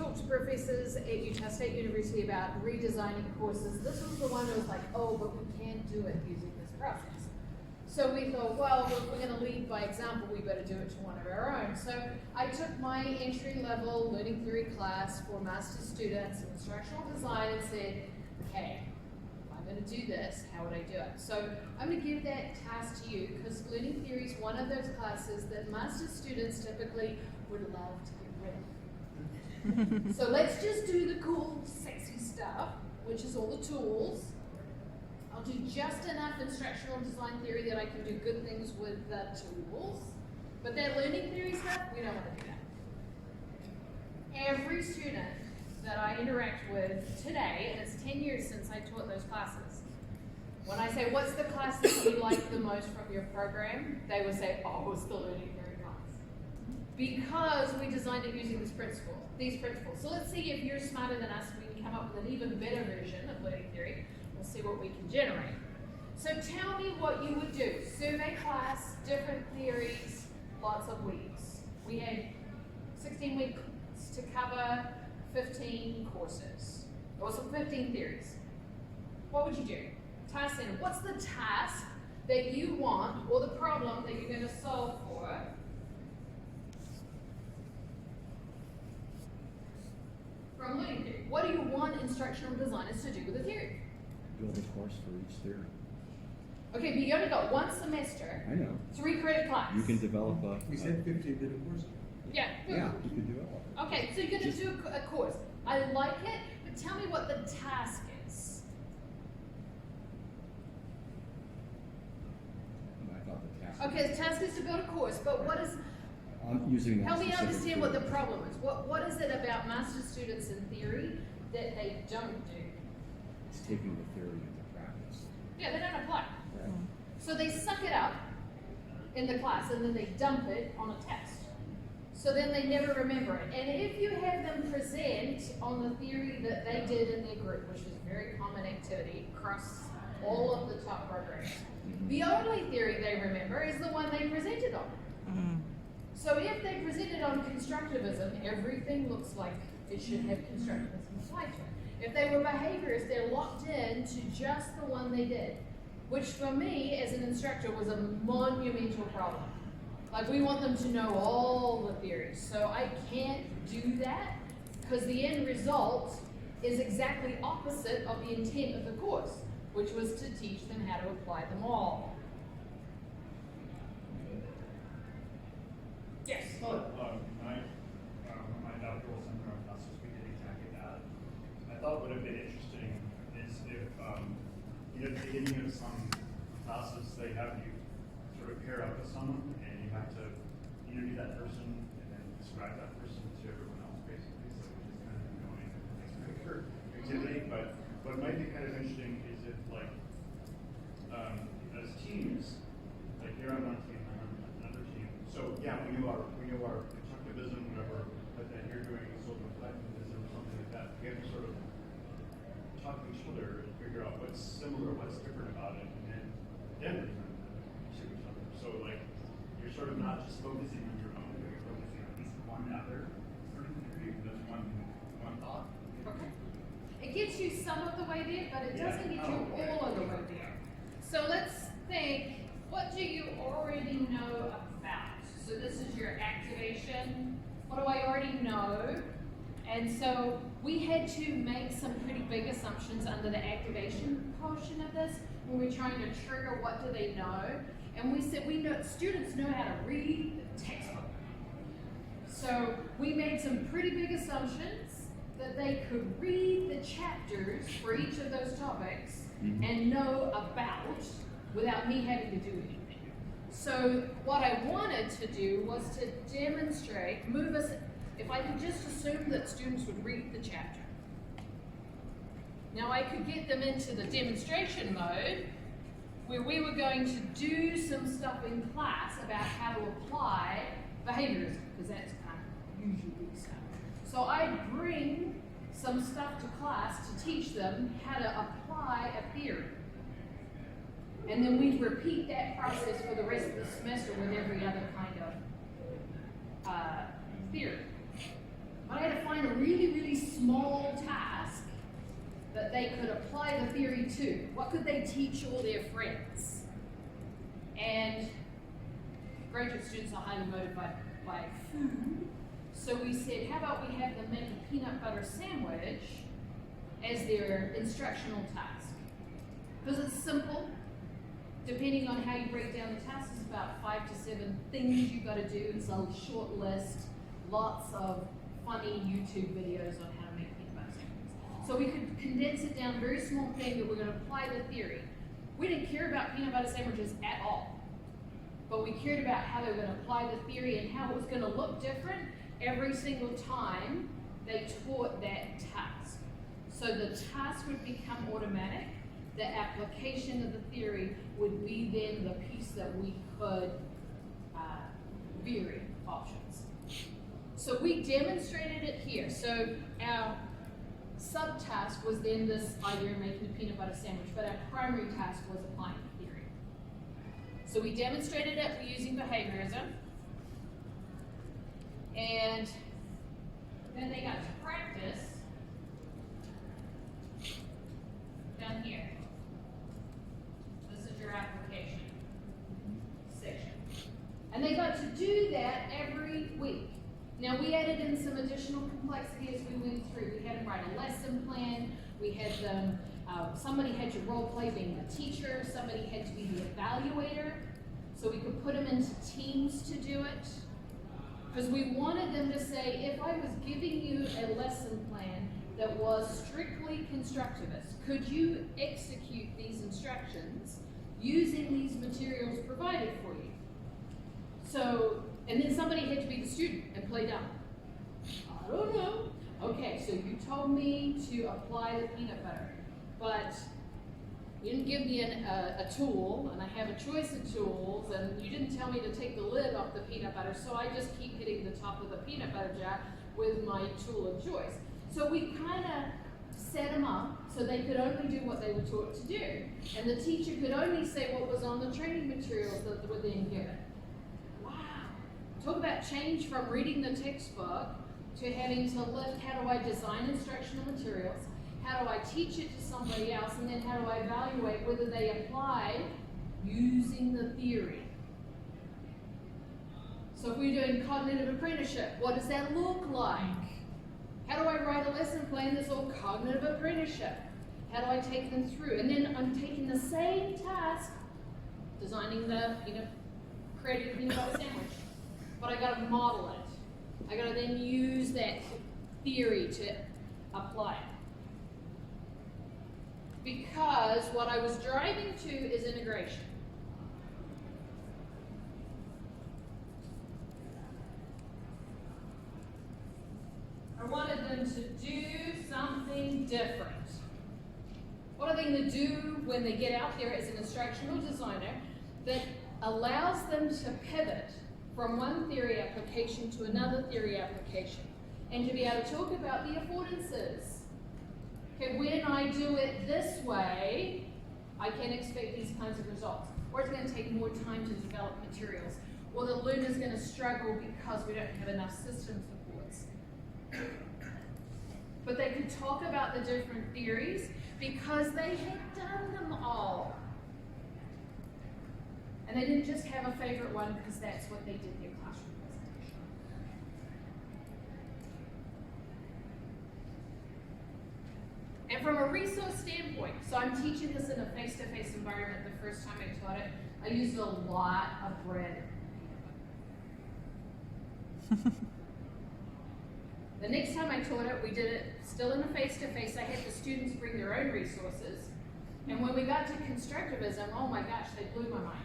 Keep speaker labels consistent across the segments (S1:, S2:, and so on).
S1: talked to professors at Utah State University about redesigning courses, this was the one that was like, oh, but we can't do it using this process. So we thought, well, if we're going to lead by example, we better do it to one of our own. So I took my entry-level learning theory class for master's students in instructional design and said, okay, if I'm going to do this, how would I do it? So I'm going to give that task to you because learning theory is one of those classes that master's students typically would love to get rid of. So let's just do the cool, sexy stuff, which is all the tools. I'll do just enough instructional design theory that I can do good things with the tools. But that learning theory stuff, we don't want to do that. Every student that I interact with today, and it's 10 years since I taught those classes, when I say, what's the class that you like the most from your program? They will say, oh, it's the learning theory class. Because we designed it using these principles. So let's see if you're smarter than us, we can come up with an even better version of learning theory. We'll see what we can generate. So tell me what you would do. Survey class, different theories, lots of weeks. We had 16 weeks to cover 15 courses. Also 15 theories. What would you do? Task center. What's the task that you want or the problem that you're going to solve for? From learning theory. What do you want instructional designers to do with the theory?
S2: Build a course for each theory.
S1: Okay, but you only got one semester.
S2: I know.
S1: 3 credit class.
S2: You can develop a...
S3: We said 15-minute course.
S1: Yeah.
S2: Yeah, you can do it.
S1: Okay, so you're going to do a course. I like it, but tell me what the task is.
S2: I thought the task...
S1: Okay, the task is to build a course, but what is...
S2: I'm using that
S1: help me
S2: specific
S1: understand what the
S2: theory.
S1: problem is. What is it about master's students in theory that they don't do?
S2: It's taking the theory into practice.
S1: Yeah, they don't apply.
S2: Right.
S1: So they suck it up in the class and then they dump it on a test. So then they never remember it. And if you have them present on the theory that they did in their group, which is a very common activity across all of the top programs, the only theory they remember is the one they presented on. So if they presented on constructivism, everything looks like it should have constructivism applied to it. If they were behaviorists, they're locked in to just the one they did, which for me as an instructor was a monumental problem. Like we want them to know all the theories. So I can't do that because the end result is exactly opposite of the intent of the course, which was to teach them how to apply them all. Yes?
S4: My doctoral seminar classes, we did exactly that. I thought would have been interesting is if, at the beginning of some classes, they have you sort of pair up with someone and you have to interview that person and then describe that person to everyone else, basically. So which is kind of annoying extracurricular activity. But what might be kind of interesting is if, like, as teams, like here I'm on a team, I'm on another team. So yeah, we know our constructivism, whatever, but then you're doing sort of collectivism or something like that. We have to sort of talk to each other and figure out what's similar, what's different about it, and then return to each other. So like you're sort of not just focusing on your own, but you're focusing on at least one other learning theory, that's one thought.
S1: Okay. It gets you some of the way there, but it doesn't get you all of the way there. So let's think, what do you already know about? So this is your activation. What do I already know? And so we had to make some pretty big assumptions under the activation portion of this when we're trying to trigger what do they know. And we said students know how to read the textbook. So we made some pretty big assumptions that they could read the chapters for each of those topics and know about without me having to do anything. So what I wanted to do was to demonstrate, if I could just assume that students would read the chapter. Now I could get them into the demonstration mode where we were going to do some stuff in class about how to apply behaviorism, because that's kind of usually big stuff. So I'd bring some stuff to class to teach them how to apply a theory. And then we'd repeat that process for the rest of the semester with every other kind of theory. But I had to find a really, really small task that they could apply the theory to. What could they teach all their friends? And graduate students are highly motivated by food. So we said, how about we have them make a peanut butter sandwich as their instructional task? Because it's simple. Depending on how you break down the task, it's about 5 to 7 things you got to do. It's a short list, lots of funny YouTube videos on how to make peanut butter sandwiches. So we could condense it down, a very small thing that we're going to apply the theory. We didn't care about peanut butter sandwiches at all, but we cared about how they were going to apply the theory and how it was going to look different every single time they taught that task. So the task would become automatic. The application of the theory would be then the piece that we could vary options. So we demonstrated it here. So our subtask was then this idea of making a peanut butter sandwich, but our primary task was applying the theory. So we demonstrated it using behaviorism, and then they got to practice down here. This is your application section. And they got to do that every week. Now we added in some additional complexity as we went through. We had them write a lesson plan. We had them, somebody had to role play being the teacher. Somebody had to be the evaluator. So we could put them into teams to do it. Because we wanted them to say, if I was giving you a lesson plan that was strictly constructivist, could you execute these instructions using these materials provided for you? So, and then somebody had to be the student and play dumb. I don't know. Okay, so you told me to apply the peanut butter, but you didn't give me a tool, and I have a choice of tools, and you didn't tell me to take the lid off the peanut butter, so I just keep hitting the top of the peanut butter jar with my tool of choice. So we kind of set them up so they could only do what they were taught to do, and the teacher could only say what was on the training materials that were then given. Wow. Talk about change from reading the textbook to having to lift, how do I design instructional materials? How do I teach it to somebody else? And then how do I evaluate whether they apply using the theory? So if we're doing cognitive apprenticeship, what does that look like? How do I write a lesson plan that's all cognitive apprenticeship? How do I take them through? And then I'm taking the same task, designing the, creating the peanut butter sandwich, but I got to model it. I got to then use that theory to apply it. Because what I was driving to is integration. I wanted them to do something different. What are they going to do when they get out there as an instructional designer that allows them to pivot from one theory application to another theory application, and to be able to talk about the affordances? Okay, when I do it this way, I can expect these kinds of results. Or it's going to take more time to develop materials. Or the learner's going to struggle because we don't have enough system supports. But they could talk about the different theories because they had done them all. And they didn't just have a favorite one because that's what they did in their classroom presentation. And from a resource standpoint, so I'm teaching this in a face-to-face environment the first time I taught it, I used a lot of bread. The next time I taught it, we did it still in a face-to-face. I had the students bring their own resources. And when we got to constructivism, oh my gosh, they blew my mind.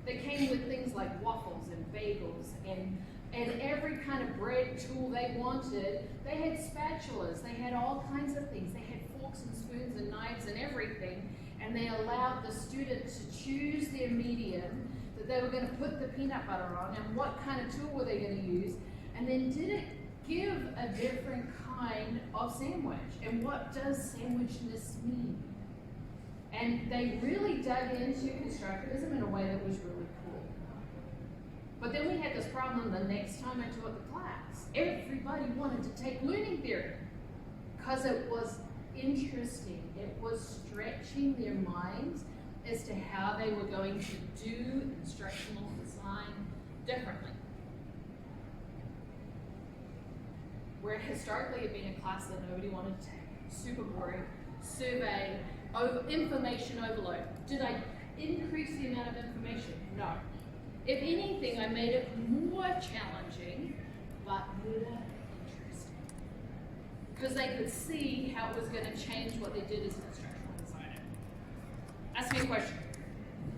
S1: They came with things like waffles and bagels and every kind of bread tool they wanted. They had spatulas, they had all kinds of things. They had forks and spoons and knives and everything. And they allowed the student to choose their medium that they were going to put the peanut butter on and what kind of tool were they going to use. And then did it give a different kind of sandwich? And what does sandwichness mean? And they really dug into constructivism in a way that was really cool. But then we had this problem the next time I taught the class. Everybody wanted to take learning theory because it was interesting. It was stretching their minds as to how they were going to do instructional design differently. Where historically it had been a class that nobody wanted to take. Super boring, survey, information overload. Did I increase the amount of information? No. If anything, I made it more challenging, but more interesting. Because they could see how it was going to change what they did as an instructional designer. Ask me a question.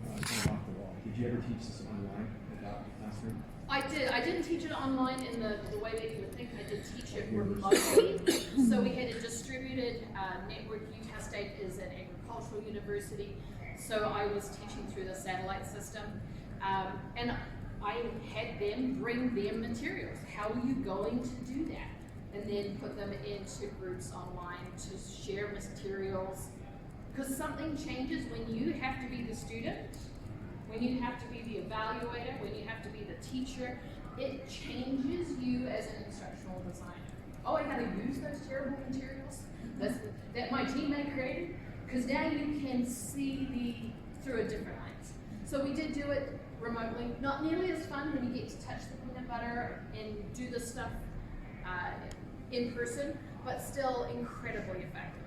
S2: Kind of off the wall. Did you ever teach this online without the classroom?
S1: I did. I didn't teach it online in the way that you would think. I did teach it remotely. So we had a distributed network. Utah State is an agricultural university. So I was teaching through the satellite system. And I had them bring their materials. How are you going to do that? And then put them into groups online to share materials. Because something changes when you have to be the student, when you have to be the evaluator, when you have to be the teacher. It changes you as an instructional designer. Oh, I gotta use those terrible materials that my teammate created? Because now you can see through a different lens. So we did do it remotely. Not nearly as fun when you get to touch the peanut butter and do the stuff in person, but still incredibly effective.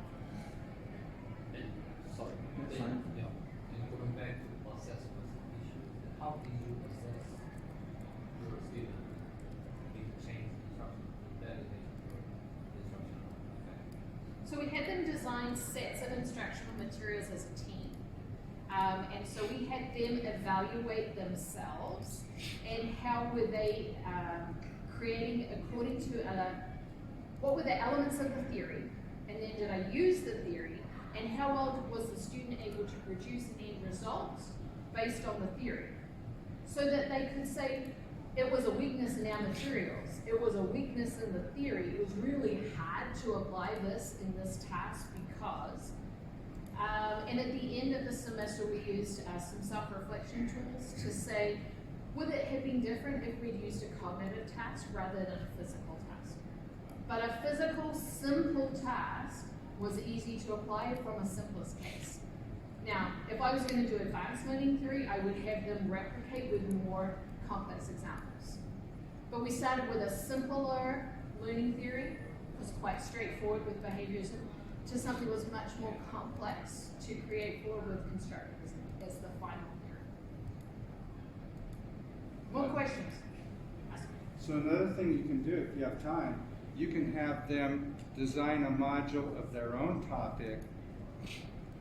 S2: Sorry.
S3: Yeah, and going back to the assessment issue, how do you assess your student if you change the instruction, that is the instructional effect?
S1: So we had them design sets of instructional materials as a team. And so we had them evaluate themselves and how were they creating according to what were the elements of the theory, and then did I use the theory, and how well was the student able to produce an end result based on the theory, so that they could say it was a weakness in our materials, it was a weakness in the theory, it was really hard to apply this in this task because, and at the end of the semester we used some self-reflection tools to say, would it have been different if we'd used a cognitive task rather than a physical task? But a physical, simple task was easy to apply from a simplest case. Now, if I was going to do advanced learning theory, I would have them replicate with more complex examples. But we started with a simpler learning theory, it was quite straightforward with behaviorism, to something that was much more complex to create forward with constructivism as the final theory. More questions?
S5: So another thing you can do if you have time, you can have them design a module of their own topic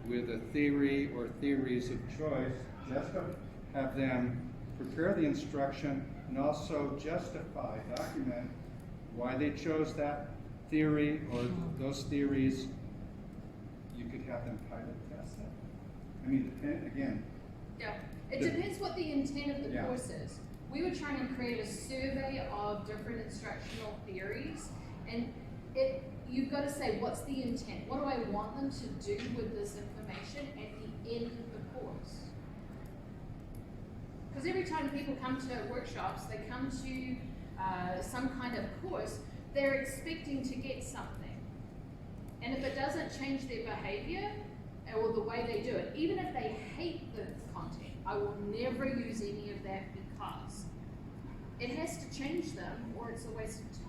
S5: with a theory or theories of choice. Just have them prepare the instruction and also justify, document why they chose that theory or those theories. You could have them pilot test that. I mean, again.
S1: Yeah, it depends what the intent of the
S5: Yeah.
S1: course is. We were trying to create a survey of different instructional theories, and you've got to say, what's the intent? What do I want them to do with this information at the end of the course? Because every time people come to workshops, they come to some kind of course, they're expecting to get something. And if it doesn't change their behavior or the way they do it, even if they hate the content, I will never use any of that because it has to change them or it's a waste of time.